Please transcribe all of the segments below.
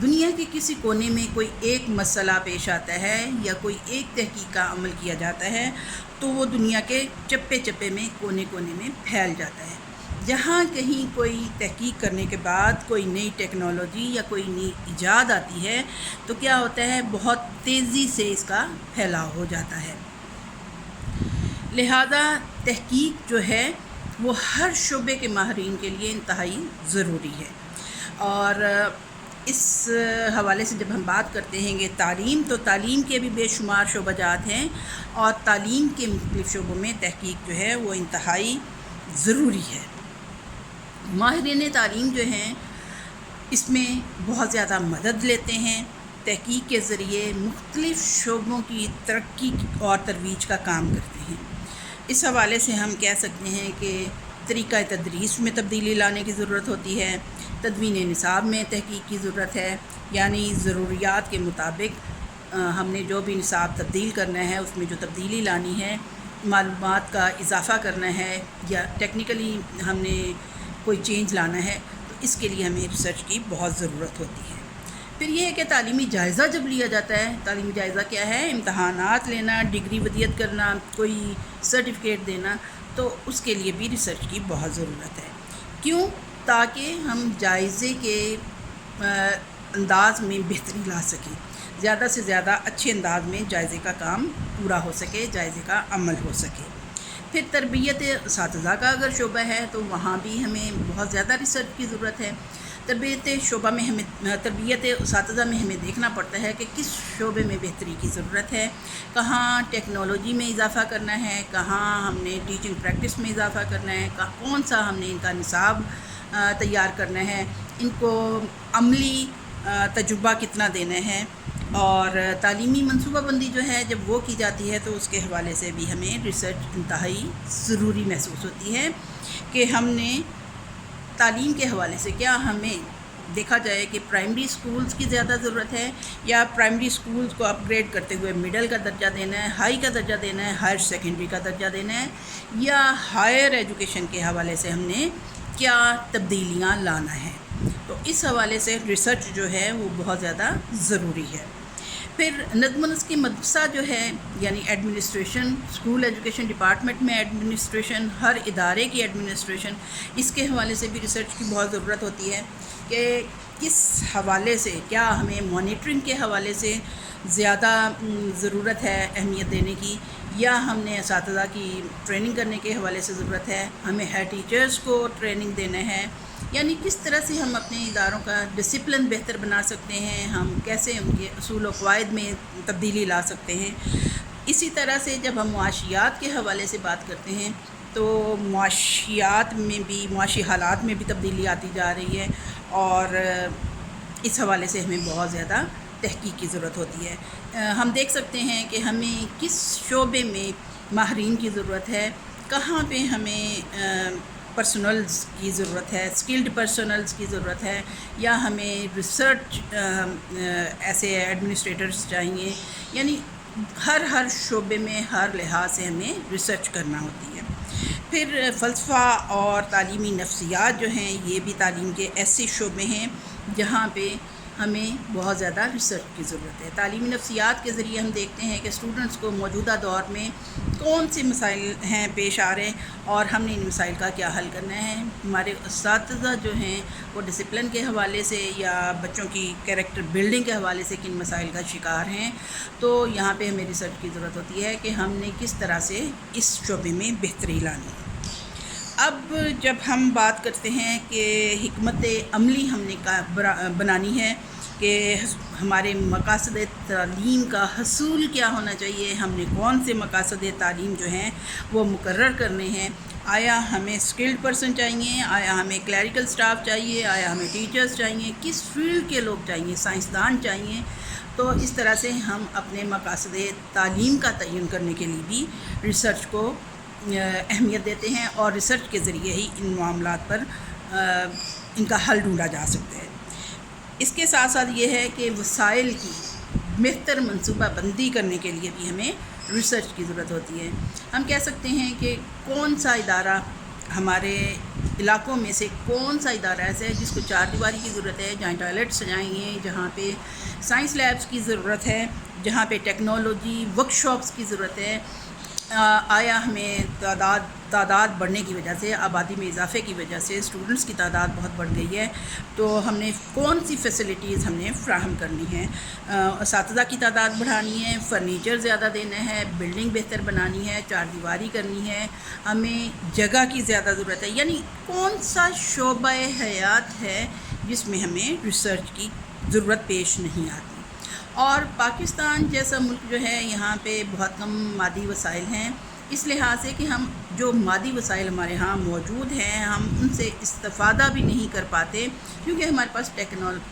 دنیا کے کسی کونے میں کوئی ایک مسئلہ پیش آتا ہے یا کوئی ایک تحقیق کا عمل کیا جاتا ہے تو وہ دنیا کے چپے چپے میں کونے کونے میں پھیل جاتا ہے۔ جہاں کہیں کوئی تحقیق کرنے کے بعد کوئی نئی ٹیکنالوجی یا کوئی نئی ایجاد آتی ہے تو کیا ہوتا ہے، بہت تیزی سے اس کا پھیلاؤ ہو جاتا ہے۔ لہذا تحقیق جو ہے وہ ہر شعبے کے ماہرین کے لیے انتہائی ضروری ہے۔ اور اس حوالے سے جب ہم بات کرتے ہیں کہ تعلیم، تو تعلیم کے بھی بے شمار شعبہ جات ہیں، اور تعلیم کے مختلف شعبوں میں تحقیق جو ہے وہ انتہائی ضروری ہے۔ ماہرین تعلیم جو ہیں اس میں بہت زیادہ مدد لیتے ہیں، تحقیق کے ذریعے مختلف شعبوں کی ترقی اور ترویج کا کام کرتے ہیں۔ اس حوالے سے ہم کہہ سکتے ہیں کہ طریقہ تدریس میں تبدیلی لانے کی ضرورت ہوتی ہے، تدوین نصاب میں تحقیق کی ضرورت ہے، یعنی ضروریات کے مطابق ہم نے جو بھی نصاب تبدیل کرنا ہے اس میں جو تبدیلی لانی ہے، معلومات کا اضافہ کرنا ہے یا ٹیکنیکلی ہم نے کوئی چینج لانا ہے، تو اس کے لیے ہمیں ریسرچ کی بہت ضرورت ہوتی ہے۔ پھر یہ ہے کہ تعلیمی جائزہ جب لیا جاتا ہے، تعلیمی جائزہ کیا ہے، امتحانات لینا، ڈگری ودیت کرنا، کوئی سرٹیفکیٹ دینا، تو اس کے لیے بھی ریسرچ کی بہت ضرورت ہے۔ کیوں؟ تاکہ ہم جائزے کے انداز میں بہتری لا سکیں، زیادہ سے زیادہ اچھے انداز میں جائزے کا کام پورا ہو سکے، جائزے کا عمل ہو سکے۔ پھر تربیت اساتذہ کا اگر شعبہ ہے تو وہاں بھی ہمیں بہت زیادہ ریسرچ کی ضرورت ہے۔ تربیت اساتذہ میں ہمیں دیکھنا پڑتا ہے کہ کس شعبے میں بہتری کی ضرورت ہے، کہاں ٹیکنالوجی میں اضافہ کرنا ہے، کہاں ہم نے ٹیچنگ پریکٹس میں اضافہ کرنا ہے، کون سا ہم نے ان کا نصاب تیار کرنا ہے، ان کو عملی تجربہ کتنا دینا ہے، اور تعلیمی منصوبہ بندی جو ہے جب وہ کی جاتی ہے تو اس کے حوالے سے بھی ہمیں ریسرچ انتہائی ضروری محسوس ہوتی ہے کہ ہم نے تعلیم کے حوالے سے کیا ہمیں دیکھا جائے کہ پرائمری سکولز کی زیادہ ضرورت ہے، یا پرائمری سکولز کو اپ گریڈ کرتے ہوئے مڈل کا درجہ دینا ہے، ہائی کا درجہ دینا ہے، ہائر سیکنڈری کا درجہ دینا ہے، یا ہائر ایجوکیشن کے حوالے سے ہم نے کیا تبدیلیاں لانا ہے۔ تو اس حوالے سے ریسرچ جو ہے وہ بہت زیادہ ضروری ہے۔ پھر نظم و نسق کی مدرسہ جو ہے، یعنی ایڈمنسٹریشن، اسکول ایجوکیشن ڈپارٹمنٹ میں ایڈمنسٹریشن، ہر ادارے کی ایڈمنسٹریشن، اس کے حوالے سے بھی ریسرچ کی بہت ضرورت ہوتی ہے کہ کس حوالے سے، کیا ہمیں مانیٹرنگ کے حوالے سے زیادہ ضرورت ہے اہمیت دینے کی، یا ہم نے اساتذہ کی ٹریننگ کرنے کے حوالے سے ضرورت ہے، ہمیں ہیڈ ٹیچرز کو ٹریننگ دینا ہے، یعنی کس طرح سے ہم اپنے اداروں کا ڈسپلن بہتر بنا سکتے ہیں، ہم کیسے ان کے اصول و قواعد میں تبدیلی لا سکتے ہیں۔ اسی طرح سے جب ہم معاشیات کے حوالے سے بات کرتے ہیں تو معاشیات میں بھی، معاشی حالات میں بھی تبدیلی آتی جا رہی ہے، اور اس حوالے سے ہمیں بہت زیادہ تحقیق کی ضرورت ہوتی ہے۔ ہم دیکھ سکتے ہیں کہ ہمیں کس شعبے میں ماہرین کی ضرورت ہے، کہاں پہ ہمیں پرسنلز کی ضرورت ہے، اسکلڈ پرسنلز کی ضرورت ہے، یا ہمیں ریسرچ ایسے ایڈمنسٹریٹرز چاہیے، یعنی ہر شعبے میں ہر لحاظ سے ہمیں ریسرچ کرنا ہوتی ہے۔ پھر فلسفہ اور تعلیمی نفسیات جو ہیں، یہ بھی تعلیم کے ایسے شعبے ہیں جہاں پہ ہمیں بہت زیادہ ریسرچ کی ضرورت ہے۔ تعلیمی نفسیات کے ذریعے ہم دیکھتے ہیں کہ اسٹوڈنٹس کو موجودہ دور میں کون سے مسائل ہیں پیش آ رہے ہیں، اور ہم نے ان مسائل کا کیا حل کرنا ہے۔ ہمارے اساتذہ جو ہیں وہ ڈسپلن کے حوالے سے یا بچوں کی کیریکٹر بلڈنگ کے حوالے سے کن مسائل کا شکار ہیں، تو یہاں پہ ہمیں ریسرچ کی ضرورت ہوتی ہے کہ ہم نے کس طرح سے اس شعبے میں بہتری لانی ہے۔ اب جب ہم بات کرتے ہیں کہ حکمت عملی ہم نے بنانی ہے کہ ہمارے مقاصد تعلیم کا حصول کیا ہونا چاہیے، ہم نے کون سے مقاصد تعلیم جو ہیں وہ مقرر کرنے ہیں، آیا ہمیں اسکلڈ پرسن چاہیے، آیا ہمیں کلیریکل سٹاف چاہیے، آیا ہمیں ٹیچرز چاہیے، کس فیلڈ کے لوگ چاہیے، سائنسدان چاہیے۔ تو اس طرح سے ہم اپنے مقاصد تعلیم کا تعین کرنے کے لیے بھی ریسرچ کو اہمیت دیتے ہیں، اور ریسرچ کے ذریعے ہی ان معاملات پر ان کا حل ڈھونڈا جا سکتا ہے۔ اس کے ساتھ ساتھ یہ ہے کہ وسائل کی بہتر منصوبہ بندی کرنے کے لیے بھی ہمیں ریسرچ کی ضرورت ہوتی ہے۔ ہم کہہ سکتے ہیں کہ کون سا ادارہ ہمارے علاقوں میں سے کون سا ادارہ ایسا ہے جس کو چار دیواری کی ضرورت ہے، جہاں ٹوائلٹ سجائیں گے، جہاں پہ سائنس لیبس کی ضرورت ہے، جہاں پہ ٹیکنالوجی ورک شاپس کی ضرورت ہے۔ آیا ہمیں تعداد بڑھنے کی وجہ سے، آبادی میں اضافے کی وجہ سے اسٹوڈنٹس کی تعداد بہت بڑھ گئی ہے، تو ہم نے کون سی فیسلٹیز ہم نے فراہم کرنی ہے؟ اساتذہ کی تعداد بڑھانی ہے، فرنیچر زیادہ دینا ہے، بلڈنگ بہتر بنانی ہے، چار دیواری کرنی ہے، ہمیں جگہ کی زیادہ ضرورت ہے۔ یعنی کون سا شعبہ حیات ہے جس میں ہمیں ریسرچ کی ضرورت پیش نہیں آتی؟ اور پاکستان جیسا ملک جو ہے، یہاں پہ بہت کم مادی وسائل ہیں، اس لحاظ سے کہ ہم جو مادی وسائل ہمارے ہاں موجود ہیں، ہم ان سے استفادہ بھی نہیں کر پاتے، کیونکہ ہمارے پاس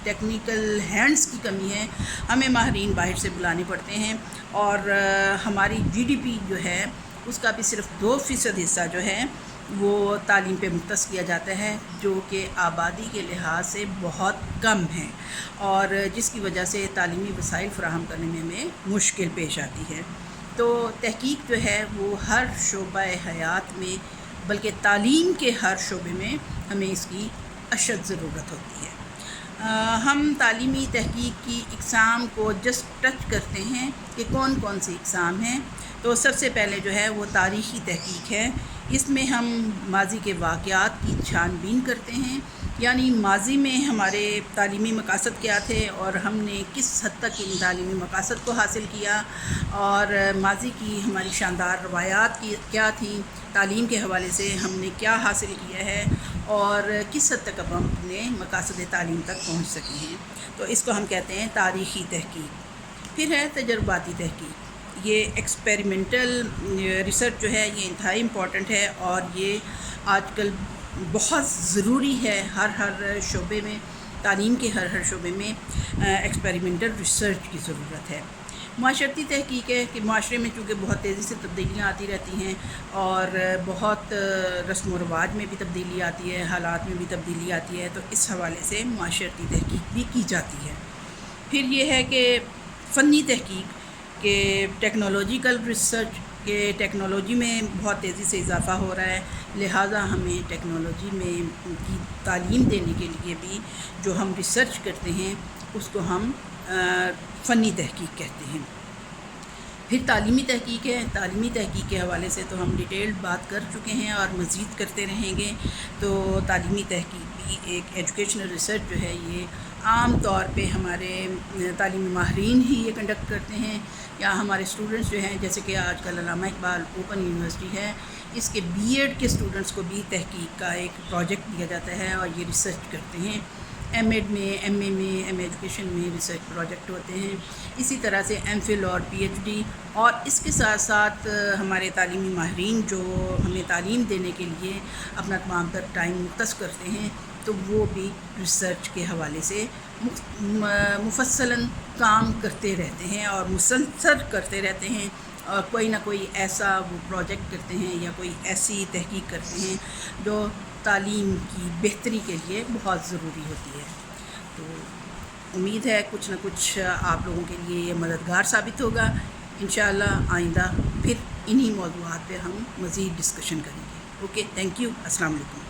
ٹیکنیکل ہینڈز کی کمی ہے، ہمیں ماہرین باہر سے بلانے پڑتے ہیں، اور ہماری جی ڈی پی جو ہے اس کا بھی صرف 2% حصہ جو ہے وہ تعلیم پہ مختص کیا جاتا ہے، جو کہ آبادی کے لحاظ سے بہت کم ہے، اور جس کی وجہ سے تعلیمی وسائل فراہم کرنے میں ہمیں مشکل پیش آتی ہے۔ تو تحقیق جو ہے وہ ہر شعبہ حیات میں، بلکہ تعلیم کے ہر شعبے میں ہمیں اس کی اشد ضرورت ہوتی ہے۔ ہم تعلیمی تحقیق کی اقسام کو جسٹ ٹچ کرتے ہیں کہ کون کون سی اقسام ہیں، تو سب سے پہلے جو ہے وہ تاریخی تحقیق ہے۔ اس میں ہم ماضی کے واقعات کی چھان بین کرتے ہیں، یعنی ماضی میں ہمارے تعلیمی مقاصد کیا تھے اور ہم نے کس حد تک ان تعلیمی مقاصد کو حاصل کیا، اور ماضی کی ہماری شاندار روایات کی کیا تھیں، تعلیم کے حوالے سے ہم نے کیا حاصل کیا ہے، اور کس حد تک اب ہم اپنے مقاصد تعلیم تک پہنچ سکے ہیں۔ تو اس کو ہم کہتے ہیں تاریخی تحقیق۔ پھر ہے تجرباتی تحقیق۔ یہ ایکسپیریمنٹل ریسرچ جو ہے یہ انتہائی امپورٹنٹ ہے، اور یہ آج کل بہت ضروری ہے۔ ہر شعبے میں، تعلیم کے ہر شعبے میں ایکسپیریمنٹل ریسرچ کی ضرورت ہے۔ معاشرتی تحقیق ہے کہ معاشرے میں چونکہ بہت تیزی سے تبدیلیاں آتی رہتی ہیں، اور بہت رسم و رواج میں بھی تبدیلی آتی ہے، حالات میں بھی تبدیلی آتی ہے، تو اس حوالے سے معاشرتی تحقیق بھی کی جاتی ہے۔ پھر یہ ہے کہ فنی تحقیق، کہ ٹیکنالوجیکل ریسرچ، کہ ٹیکنالوجی میں بہت تیزی سے اضافہ ہو رہا ہے، لہٰذا ہمیں ٹیکنالوجی میں کی تعلیم دینے کے لیے بھی جو ہم ریسرچ کرتے ہیں اس کو ہم فنی تحقیق کہتے ہیں۔ پھر تعلیمی تحقیق ہے۔ تعلیمی تحقیق کے حوالے سے تو ہم ڈیٹیلڈ بات کر چکے ہیں اور مزید کرتے رہیں گے۔ تو تعلیمی تحقیق بھی ایک ایجوکیشنل ریسرچ جو ہے یہ عام طور پہ ہمارے تعلیمی ماہرین ہی یہ کنڈکٹ کرتے ہیں، یا ہمارے اسٹوڈنٹس جو ہیں، جیسے کہ آج کل علامہ اقبال اوپن یونیورسٹی ہے، اس کے بی ایڈ کے اسٹوڈنٹس کو بھی تحقیق کا ایک پروجیکٹ دیا جاتا ہے اور یہ ریسرچ کرتے ہیں۔ ایم ایڈ میں، ایم اے میں، ایم ایجوکیشن میں ریسرچ پروجیکٹ ہوتے ہیں، اسی طرح سے ایم فل اور پی ایچ ڈی، اور اس کے ساتھ ساتھ ہمارے تعلیمی ماہرین جو ہمیں تعلیم دینے کے لیے اپنا تمام تر ٹائم مختص کرتے ہیں، تو وہ بھی ریسرچ کے حوالے سے مفصلاً کام کرتے رہتے ہیں اور مسلسل کرتے رہتے ہیں، اور کوئی نہ کوئی ایسا وہ پروجیکٹ کرتے ہیں یا کوئی ایسی تحقیق کرتے ہیں جو تعلیم کی بہتری کے لیے بہت ضروری ہوتی ہے۔ تو امید ہے کچھ نہ کچھ آپ لوگوں کے لیے یہ مددگار ثابت ہوگا۔ انشاءاللہ آئندہ پھر انہی موضوعات پہ ہم مزید ڈسکشن کریں گے۔ اوکے، تھینک یو، السلام علیکم۔